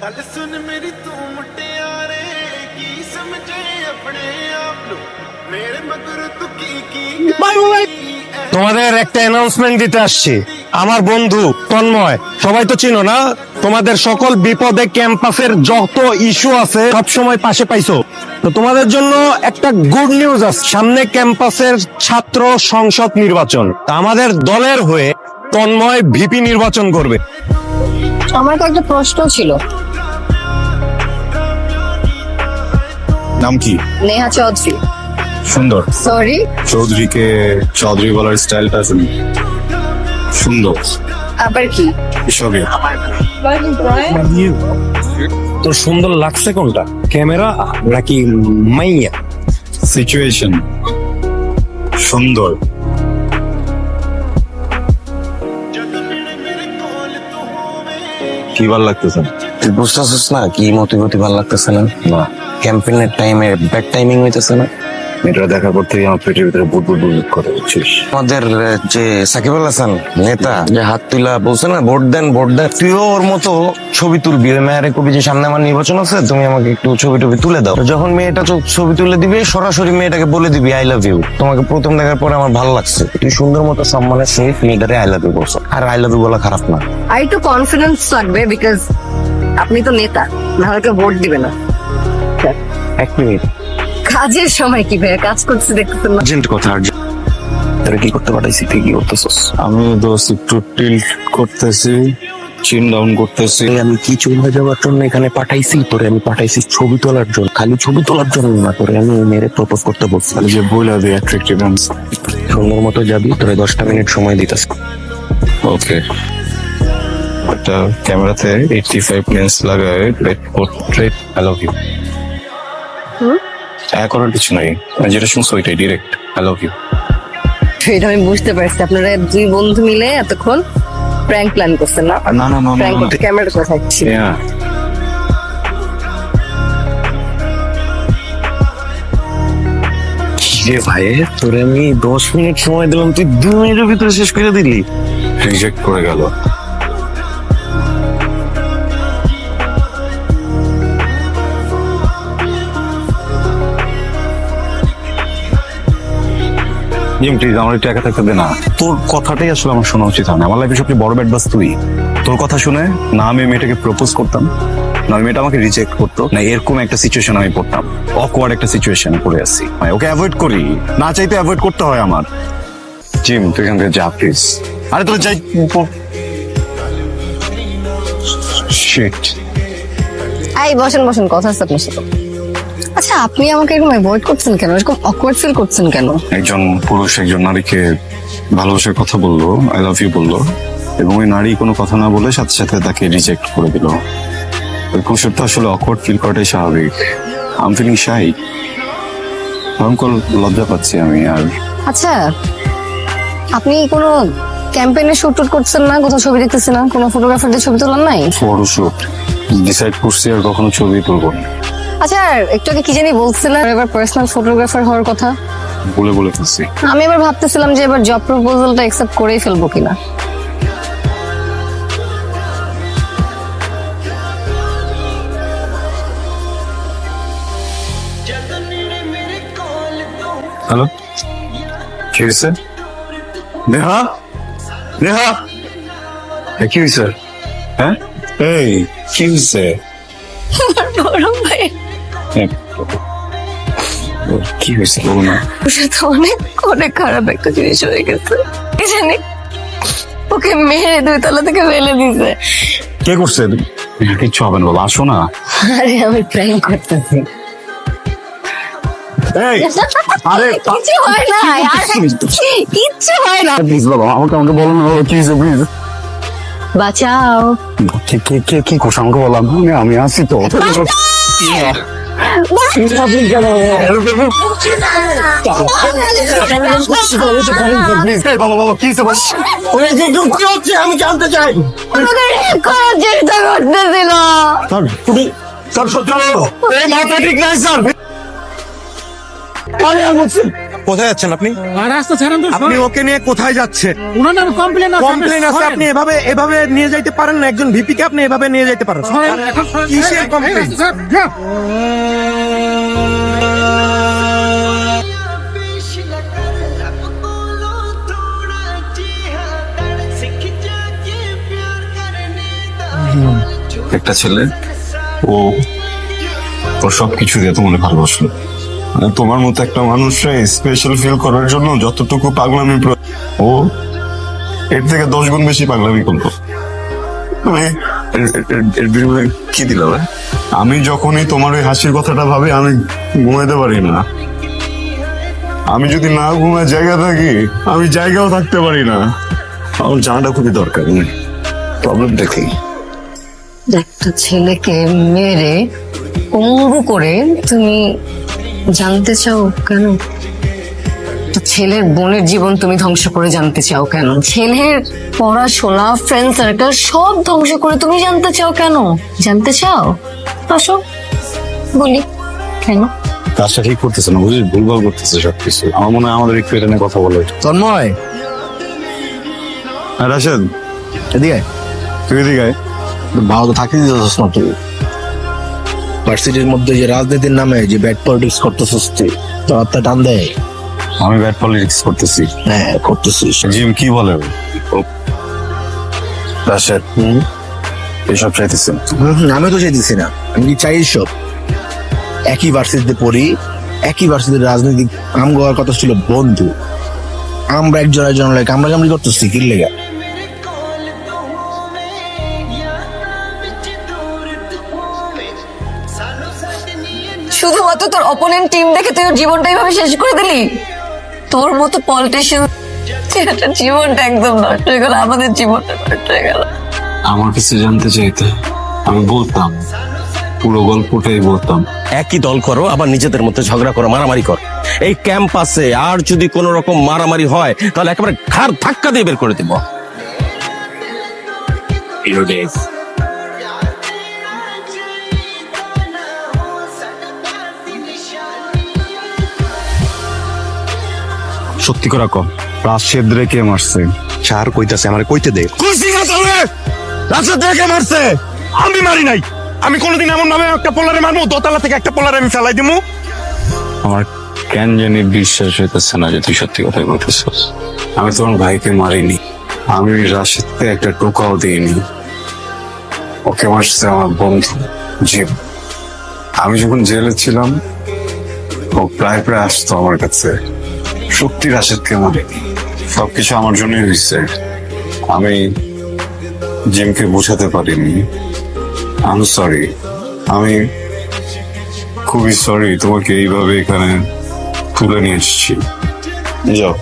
गल सुन मेरी तू मुटियारे की समझे अपने आप लो मेरे मगर तू की তোমাদের একটা অ্যানাউন্সমেন্ট দিতে আসছি। আমার বন্ধু তন্ময়, সবাই তো চিনো না? তোমাদের সকল বিপদে ক্যাম্পাসের যত ইস্যু আছে সব সময় পাশে পাইছো। তো তোমাদের জন্য একটা গুড নিউজ আছে, সামনে ক্যাম্পাসের ছাত্র সংসদ নির্বাচন। তা আমাদের দলের হয়ে তন্ময় ভিপি নির্বাচন করবে। আমার তো একটা প্রশ্ন ছিল। নাম কি? নেহা চৌধুরী। সুন্দর। সরি, চৌধুরীকে চৌধুরী বলার স্টাইলটা সুন্দর। আবার কি? এসবে তো সুন্দর লাগছে কোনটা, ক্যামেরা নাকি মাইয়া? সিচুয়েশন সুন্দর। কি ভাল লাগতেছে? তুই বুঝতেছিস না কি মতিগতি ভালো লাগতেছে না? ক্যাম্পেইনের টাইমে ব্যাড টাইমিং হইতেছে না? এটা দেখার পর থেকে আমার পেটের ভিতরে বুট বুট বুট করে বুঝছিস। আমাদের যে সাকিব আল হাসান নেতা যে হাত তুলা বলছে না ভোট দেন ভোট দেন, তুইও ওর মতো ছবি তুলবি। ওই মেয়ের কবি যে সামনে আমার নির্বাচন আছে, তুমি আমাকে একটু ছবি টবি তুলে দাও। যখন মেয়েটা ছবি তুলে দিবি, সরাসরি মেয়েটাকে বলে দিবি আই লাভ ইউ। তোমাকে প্রথম দেখার পরে আমার ভালো লাগছে, তুই সুন্দর মতো সম্মানের সহিত মেয়েটারে আই লাভ ইউ বলছো। আর আই লাভ ইউ বলা খারাপ না। আর একটু কনফিডেন্স লাগবে, বিকজ আপনি তো নেতা, না হলে কেউ ভোট দিবে না। এক মিনিট, কাজের সময় কি ভাইয়া কাজ করছে দেখতেছেন না? আর্জেন্ট কথা, আর্জেন্ট। তোরা কি করতে পাঠাইছি, তুই কি করতেছস? আমি দোষ একটু টিল্ট করতেছি, চিন ডাউন করতেছি। আমি কি চলে যাওয়ার জন্য এখানে পাঠাইছি? তোরে আমি পাঠাইছি ছবি তোলার জন্য, খালি ছবি তোলার জন্য না। তোরে আমি মেরে প্রপোজ করতে বলছি। তাহলে যে বইলা দিয়ে অ্যাট্রাক্টিভ আনসার। সুন্দর মতো যাবি, তোরে 10টা মিনিট সময় দিতেছ। ওকে, একটা ক্যামেরাতে 85 লেন্স লাগায় পোর্ট্রেট আই লাভ ইউ। করার কিছু নাই, যেটা শুনছো ওইটাই ডিরেক্ট আই লাভ ইউ। এটা আমি বুঝতে পারছি, আপনারা দুই বন্ধু মিলে এতক্ষণ প্র্যাঙ্ক প্ল্যান করছেন না? না না না প্র্যাঙ্ক করতে ক্যামেরা কোথায় ছিল? রে ভাই, তোরে আমি 10 মিনিট সময় দিলাম, তুই 2 মিনিটের ভিতরে শেষ করে দিলি। রিজেক্ট করে গেল। প্লিজ আমার একটু একা থাকতে দে না। তোর কথাটাই আসলে আমার শোনা উচিত হয় না। আমার লাইফে সবচেয়ে বড় ব্যাড বাস তুই। তোর কথা শুনে না আমি মেয়েটাকে প্রপোজ করতাম, না মেয়েটা আমাকে রিজেক্ট করতো, না এরকম একটা সিচুয়েশন আমি পড়তাম। অকওয়ার্ড একটা সিচুয়েশনে পড়ে আসছি, ওকে অ্যাভয়েড করি, না চাইতে অ্যাভয়েড করতে হয় আমার। জিম তুই এখান থেকে যা প্লিজ। আরে তোর যাই। শিট। এই বসেন বসেন, কথা আছে আপনার সাথে। আচ্ছা, আপনি আমাকে এরকম অ্যাভয়েড করছেন কেন? এরকম অকওয়ার্ড ফিল করছেন কেন? একজন পুরুষ একজন নারীকে ভালোবাসার কথা বললো, আই লাভ ইউ বললো, এবং ওই নারী কোনো কথা না বলে সাথে সাথে তাকে রিজেক্ট করে দিল। ওই পুরুষের তো আসলে অকওয়ার্ড ফিল করাটাই স্বাভাবিক। আই এম ফিলিং শাই, ভয়ঙ্কর লজ্জা পাচ্ছি আমি। আর আচ্ছা, আপনি কোনো ক্যাম্পেইনে শুট টুট করছেন না? কোথাও ছবি দেখতেছেন না? কোনো ফটোগ্রাফারদের ছবি তোলার নাই? ফটোশুট ডিসাইড করছি আর কখনো ছবি তুলবো না। আচ্ছা, আর একটু আগে কি জানি বলছিলেন এবার পার্সোনাল ফটোগ্রাফার হওয়ার কথা? বলে ফেলছি। আমি এবার ভাবতেছিলাম যে এবার জব প্রপোজালটা অ্যাকসেপ্ট করেই ফেলবো কিনা। হ্যালো, কি হয়েছে? নেহা, নেহা, কি হয়েছে? হ্যাঁ, এই কি হয়েছে? বড় ভাই কি হয়েছে বলো না। ওর সাথে অনেক অনেক খারাপ একটা জিনিস হয়ে গেছে। কি জানি ওকে মেরে 2 তলা থেকে ফেলে দিছে। কে করছে? কিচ্ছু হবে না বাবা, আসো না। আরে আমি প্র্যাঙ্ক করতেছি। এই আরে কিছু হয় না, কিচ্ছু হয় না। প্লিজ বাবা, আমাকে বলো না বাবা, কি হয়েছে প্লিজ। বাঁচাও। কি করছো আমাকে বললাম, আমি আসি তো। আমি জানতে চাই। চেষ্টা করতেছিল। স্যার সহ্য ঠিক নাই স্যার। কোথায় যাচ্ছেন আপনি? রাস্তা ছাড়েন তো, আপনি ওকে নিয়ে কোথায় যাচ্ছেন? ওনার নামে কমপ্লেন কমপ্লেন আছে, আপনি এভাবে নিয়ে যাইতে পারেন না? একজন ভিপি কে আপনি এভাবে নিয়ে যাইতে পারেন? কিসের কমপ্লেন? একটা ছেলে ও ওর সবকিছু দিয়ে তোমার ভালোবাসলো, মানে তোমার মতো একটা মানুষকে স্পেশাল ফিল করার জন্য যতটুকু পাগলামি ও এর থেকে 10 গুণ বেশি পাগলামি করলো। তুমি এর বিনিময়ে কি দিল? আমি যখনই তোমার ওই হাসির কথাটা ভাবি আমি ঘুমাইতে পারি না। আমি যদি না ঘুমায় জায়গা থাকি, আমি জায়গাও থাকতে পারি না। আমার জানাটা খুবই দরকার। প্রবলেমটা কি? একটা ছেলেকে মেরে পঙ্গু করে তুমি জানতে চাও কেন? একটা ছেলের বোনের জীবন তুমি ধ্বংস করে জানতে চাও কেন? ছেলের পড়াশোনা, ফ্রেন্ড সার্কেল সব ধ্বংস করে তুমি জানতে চাও কেন? জানতে চাও? আসো বলি কেন? কাজটা ঠিক করতেছে না, বুঝলি? ভুলভাল করতেছে সবকিছু। আমার মনে হয় আমাদের একটু এটা নিয়ে কথা বলা উচিত। তন্ময়, হ্যাঁ রাশেদ, এদিকে তুই এদিকে আয়। ভালো তো থাকতে দিতেছিস না তুই। ভার্সিটির মধ্যে যে রাজনীতির নামে যে ব্যাড পলিটিক্স করতেছিস তুই, তোর হাতটা টান দেয়। আমি ব্যাড পলিটিক্স করতেছি? হ্যাঁ করতেছিস। জিম কি বলে রাশেদ? এসব চাইতেছেন? আমি তো চাইতেছি না, আমি কি চাই সব? একই ভার্সিটিতে পড়ি, একই ভার্সিটির রাজনৈতিক আমগোয়ার কথা ছিল বন্ধু। আমরা একজন কামড়া কামড়ি করতেছি কি লেগা? শুধুমাত্র তোর অপোনেন্ট টিম দেখে তুই ওর জীবনটা এইভাবে শেষ করে দিলি? তোর মতো পলিটিশিয়ান জীবনটা একদম নষ্ট হয়ে গেল, আমাদের জীবনটা নষ্ট হয়ে গেল। আমার কাছে জানতে চাইতে আমি বলতাম, পুরো গল্পটাই বলতাম। একই দল করো, আবার নিজেদের মধ্যে ঝগড়া করো, মারামারি করো। এই ক্যাম্পাসে আর যদি কোনো রকম মারামারি হয় তাহলে একেবারে ঘাড় ধাক্কা দিয়ে বের করে দিব। সত্যি করে কম, রাশেদ রে কে মারছে? চার কইতাছে, আমারে কইতে দে। খুশি না তোরে? রাশেদ দেখে মারছে, আমি মারি নাই। আমি কোনোদিন এমন ভাবে একটা পোলারে মারবো, দোতলা থেকে একটা পোলারে আমি ফেলাই দিমু? আমার কেন জানি বিশ্বাস হইতেছে না যে তুই সত্যি কথাই বলতেছিস। আমি তোমার ভাইকে মারিনি, আমি রাশেদকে একটা টোকাও দিইনি। ওকে মারছে আমার বন্ধু জিম। আমি যখন জেলে ছিলাম ও প্রায় আসতো আমার কাছে। সত্যি রাশেদকে মারিনি, সবকিছু আমার জন্যই হয়েছে। আমি জিমকে বোঝাতে পারিনি। আমি সরি, আমি খুবই সরি তোমাকে এইভাবে এখানে তুলে নিয়ে এসেছি। যাও।